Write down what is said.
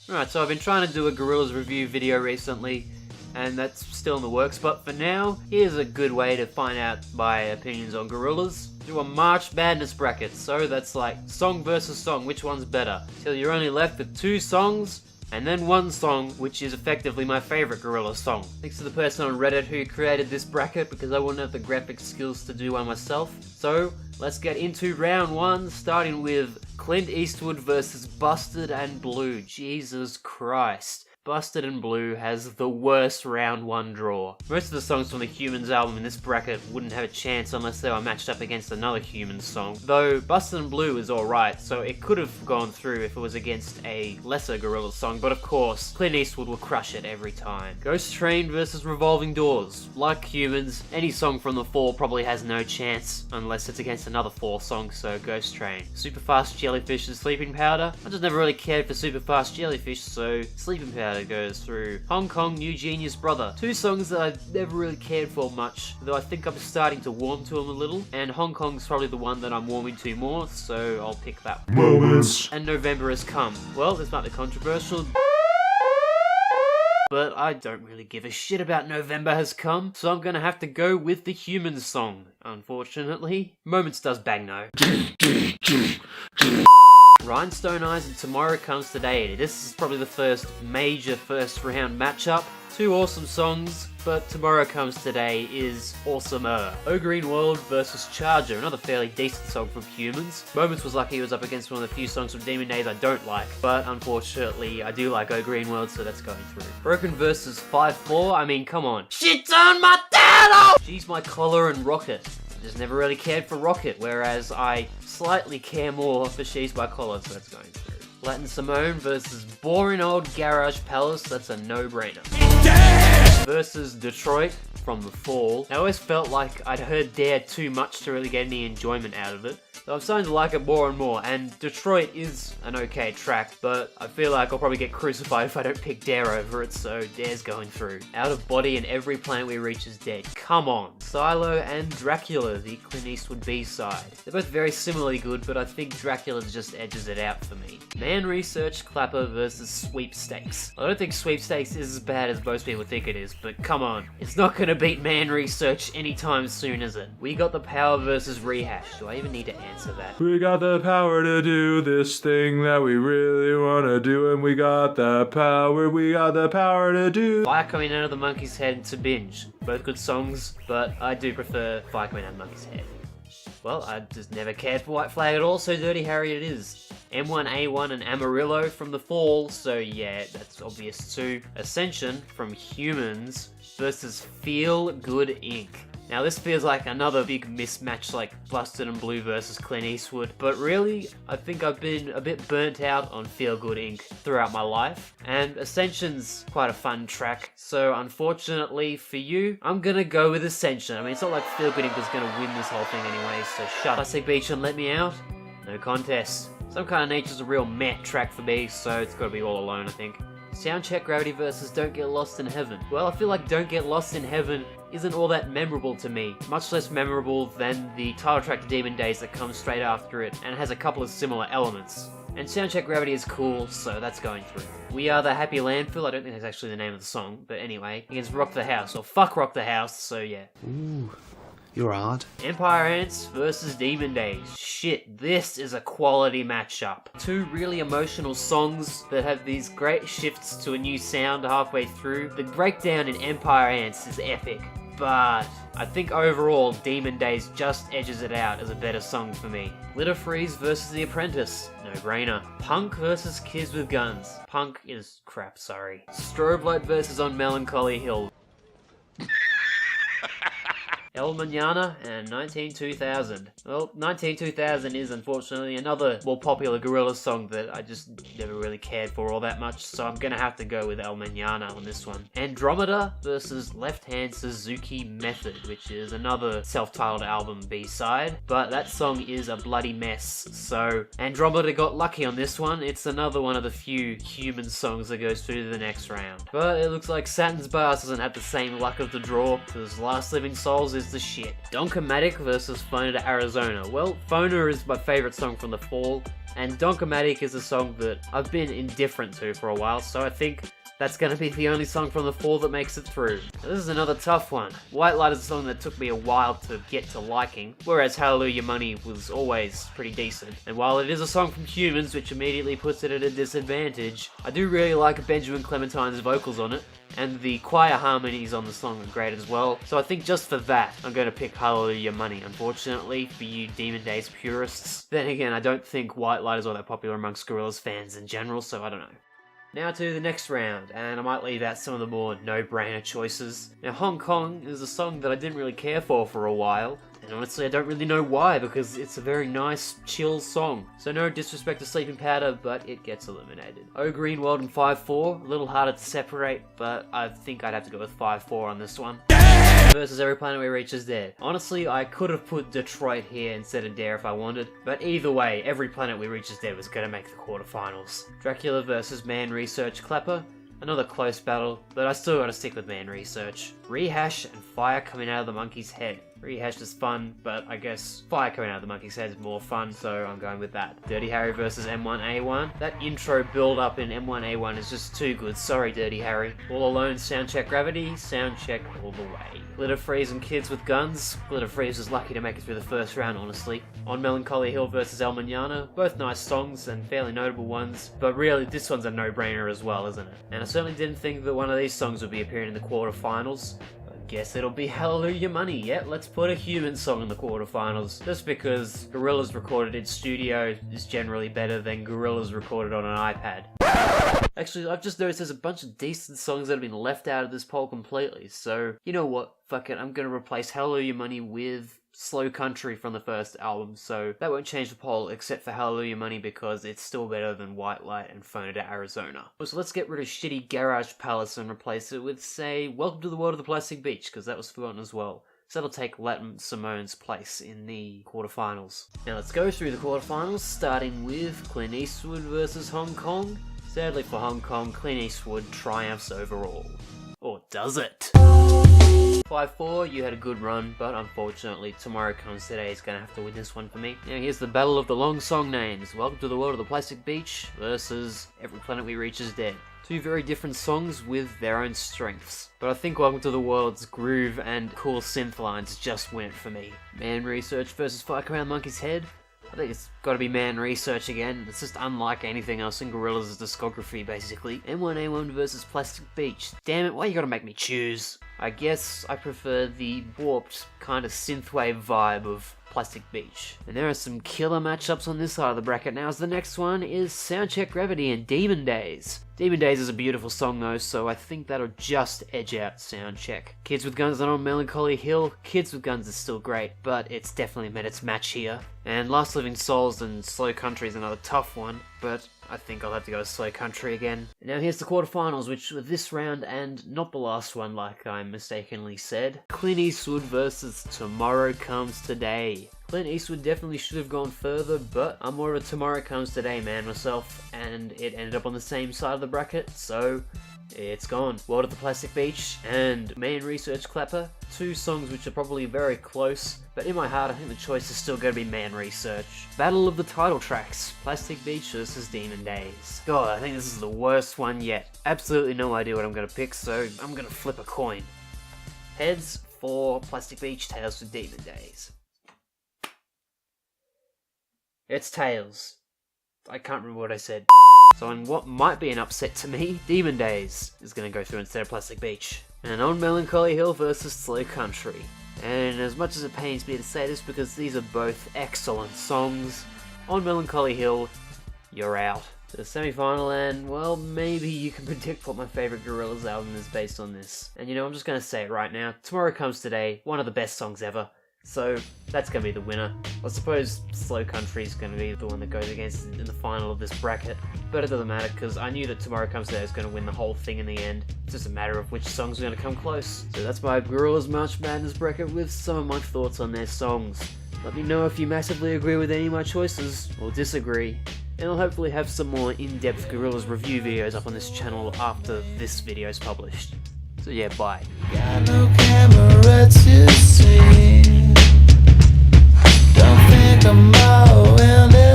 Alright, so I've been trying to do a Gorillaz review video recently, and that's still in the works, but for now, here's a good way to find out my opinions on Gorillaz. Do a March Madness bracket, so that's like song versus song, which one's better? Till you're only left with 2 songs, and then 1 song, which is effectively my favourite Gorillaz song. Thanks to the person on Reddit who created this bracket, because I wouldn't have the graphic skills to do one myself. So, let's get into round 1, starting with Clint Eastwood versus Busted and Blue. Jesus Christ. Busted and Blue has the worst round 1 draw. Most of the songs from the Humans album in this bracket wouldn't have a chance unless they were matched up against another Humans song. Though Busted and Blue is alright, so it could have gone through if it was against a lesser Gorillaz song, but of course, Clint Eastwood will crush it every time. Ghost Train versus Revolving Doors. Like Humans, any song from the Fall probably has no chance unless it's against another Fall song, so Ghost Train. Superfast Jellyfish and Sleeping Powder. I just never really cared for Superfast Jellyfish, so Sleeping Powder goes through. Hong Kong New Genius Brother. 2 songs that I've never really cared for much, though I think I'm starting to warm to them a little, and Hong Kong's probably the one that I'm warming to more, so I'll pick that one. Moments. And November Has Come. Well, this might be controversial, but I don't really give a shit about November Has Come, so I'm gonna have to go with the Humans song, unfortunately. Moments does bang though. Rhinestone Eyes and Tomorrow Comes Today. This is probably the first major first round matchup. 2 awesome songs, but Tomorrow Comes Today is awesomer. Oh Green World versus Charger, another fairly decent song from Humans. Moments was lucky he was up against one of the few songs from Demon Days I don't like, but unfortunately I do like Oh Green World, so that's going through. Broken versus 5-4, I mean come on. Shit's on my dad off! She's My Collar and Rocket. I just never really cared for Rocket, whereas I slightly care more for She's My Collar, so that's going through. Latin Simone versus Boring Old Garage Palace, that's a no-brainer. Versus Detroit from The Fall. I always felt like I'd heard Dare too much to really get any enjoyment out of it. So I'm starting to like it more and more, and Detroit is an okay track, but I feel like I'll probably get crucified if I don't pick Dare over it, so Dare's going through. Out of Body and Every Planet We Reach Is Dead. Come on. Silo and Dracula, the Clint Eastwood B-side. They're both very similarly good, but I think Dracula just edges it out for me. Man Research Clapper versus Sweepstakes. I don't think Sweepstakes is as bad as most people think it is, but come on. It's not gonna beat Man Research anytime soon, is it? We Got the Power versus Rehash. Do I even need to answer that? We got the power to do this thing that we really wanna do, and we got the power to do. Fire Coming Out of the Monkey's Head to Binge. Both good songs, but I do prefer Fire Coming Out of the Monkey's Head. Well, I just never cared for White Flag at all, so Dirty Harry it is. M1A1 and Amarillo from The Fall, so yeah, that's obvious too. Ascension from Humans versus Feel Good Inc. Now this feels like another big mismatch like Busted and Blue versus Clint Eastwood, but really, I think I've been a bit burnt out on Feel Good Inc. throughout my life, and Ascension's quite a fun track, so unfortunately for you, I'm gonna go with Ascension. I mean, it's not like Feel Good Inc. is gonna win this whole thing anyway, so shut. Classic Beach and Let Me Out? No contest. Some Kind of Nature's a real meh track for me, so it's gotta be All Alone, I think. Soundcheck Gravity versus Don't Get Lost in Heaven. Well, I feel like Don't Get Lost in Heaven isn't all that memorable to me. Much less memorable than the title track to Demon Days that comes straight after it, and has a couple of similar elements. And Soundcheck Gravity is cool, so that's going through. We Are the Happy Landfill, I don't think that's actually the name of the song, but anyway, against Rock the House, or Fuck Rock the House, so yeah. Ooh, you're hard. Empire Ants versus Demon Days. Shit, this is a quality matchup. 2 really emotional songs that have these great shifts to a new sound halfway through. The breakdown in Empire Ants is epic, but I think overall Demon Days just edges it out as a better song for me. Litter Freeze versus The Apprentice. No brainer. Punk versus Kids with Guns. Punk is crap, sorry. Strobe Light versus On Melancholy Hill. El Mañana and 192000. Well, 192000 is unfortunately another more popular Gorillaz song that I just never really cared for all that much, so I'm gonna have to go with El Mañana on this one. Andromeda versus Left Hand Suzuki Method, which is another self-titled album B-side, but that song is a bloody mess, so Andromeda got lucky on this one. It's another one of the few Human songs that goes through to the next round. But it looks like Saturn's Bars doesn't have the same luck of the draw, because Last Living Souls is the shit. Donkomatic versus Phoner to Arizona. Well, Phoner is my favourite song from The Fall, And Donkomatic is a song that I've been indifferent to for a while, so I think that's gonna be the only song from the 4 that makes it through. Now, this is another tough one. White Light is a song that took me a while to get to liking, whereas Hallelujah Money was always pretty decent. And while it is a song from Humans, which immediately puts it at a disadvantage, I do really like Benjamin Clementine's vocals on it, and the choir harmonies on the song are great as well. So I think just for that, I'm going to pick Hallelujah Money. Unfortunately, for you Demon Days purists. Then again, I don't think White Light is all that popular amongst Gorillaz fans in general, so I don't know. Now to the next round, and I might leave out some of the more no-brainer choices. Now, Hong Kong is a song that I didn't really care for a while, and honestly I don't really know why, because it's a very nice, chill song. So no disrespect to Sleeping Powder, but it gets eliminated. Oh Green World and 5-4, a little harder to separate, but I think I'd have to go with 5-4 on this one. Versus Every Planet We Reach Is Dead. Honestly, I could have put Detroit here instead of Dare if I wanted, but either way, Every Planet We Reach Is Dead was gonna make the quarterfinals. Dracula versus Man Research Clapper. Another close battle, but I still gotta stick with Man Research. Rehash and Fire Coming Out of the Monkey's Head. Rehash is fun, but I guess Fire Coming Out of the Monkey's Head is more fun, so I'm going with that. Dirty Harry versus M1A1. That intro build-up in M1A1 is just too good, sorry Dirty Harry. All Alone, Soundcheck Gravity, Soundcheck all the way. Glitter Freeze and Kids with Guns. Glitter Freeze was lucky to make it through the first round, honestly. On Melancholy Hill versus El Manana. Both nice songs and fairly notable ones, but really this one's a no-brainer as well, isn't it? And I certainly didn't think that one of these songs would be appearing in the quarterfinals. Guess it'll be Hallelujah Money. Yeah, let's put a Human song in the quarterfinals. Just because Gorillaz recorded in studio is generally better than Gorillaz recorded on an iPad. Actually, I've just noticed there's a bunch of decent songs that have been left out of this poll completely, so you know what? Fuck it, I'm gonna replace Hallelujah Money with Slow Country from the first album, so that won't change the poll except for Hallelujah Money because it's still better than White Light and Phone It Out Arizona. So let's get rid of shitty Garage Palace and replace it with, say, Welcome to the World of the Plastic Beach, because that was forgotten as well. So that'll take Latin Simone's place in the quarterfinals. Now let's go through the quarterfinals, starting with Clint Eastwood versus Hong Kong. Sadly for Hong Kong, Clint Eastwood triumphs overall. Or does it? 5-4, you had a good run, but unfortunately Tomorrow Comes Today is going to have to win this one for me. Now here's the battle of the long song names. Welcome to the World of the Plastic Beach versus Every Planet We Reach Is Dead. Two very different songs with their own strengths. But I think Welcome to the World's groove and cool synth lines just win it for me. Man Research versus Fire Coming Out of the Monkey's Head. I think it's gotta be Man Research again. It's just unlike anything else in Gorillaz' discography, basically. M1A1 versus Plastic Beach. Damn it, why you gotta make me choose? I guess I prefer the warped, kind of synthwave vibe of Plastic Beach. And there are some killer matchups on this side of the bracket now, as the next one is Soundcheck Gravity and Demon Days. Demon Days is a beautiful song though, so I think that'll just edge out Soundcheck. Kids with Guns and on Melancholy Hill. Kids with Guns is still great, but it's definitely met its match here. And Last Living Souls and Slow Country is another tough one, but I think I'll have to go with Slow Country again. Now here's the quarterfinals, which were this round and not the last one like I mistakenly said. Clint Eastwood versus Tomorrow Comes Today. Clint Eastwood definitely should have gone further, but I'm more of a Tomorrow Comes Today man myself, and it ended up on the same side of the bracket, so it's gone. World of the Plastic Beach and Man Research Clapper. Two songs which are probably very close, but in my heart I think the choice is still going to be Man Research. Battle of the title tracks. Plastic Beach versus Demon Days. God, I think this is the worst one yet. Absolutely no idea what I'm going to pick, so I'm going to flip a coin. Heads for Plastic Beach, tails for Demon Days. It's tails. I can't remember what I said. So on what might be an upset to me, Demon Days is going to go through instead of Plastic Beach. And on Melancholy Hill versus Slow Country. And as much as it pains me to say this because these are both excellent songs, on Melancholy Hill, you're out. To the semi-final, and well, maybe you can predict what my favourite Gorillaz album is based on this. And you know, I'm just going to say it right now, Tomorrow Comes Today, one of the best songs ever. So that's going to be the winner. I suppose Slow Country is going to be the one that goes against in the final of this bracket. But it doesn't matter because I knew that Tomorrow Comes Today is going to win the whole thing in the end. It's just a matter of which songs are going to come close. So that's my Gorillaz March Madness bracket with some of my thoughts on their songs. Let me know if you massively agree with any of my choices or disagree. And I'll hopefully have some more in-depth Gorillaz review videos up on this channel after this video is published. So yeah, bye. Got no camera to see. Don't think I'm all in it.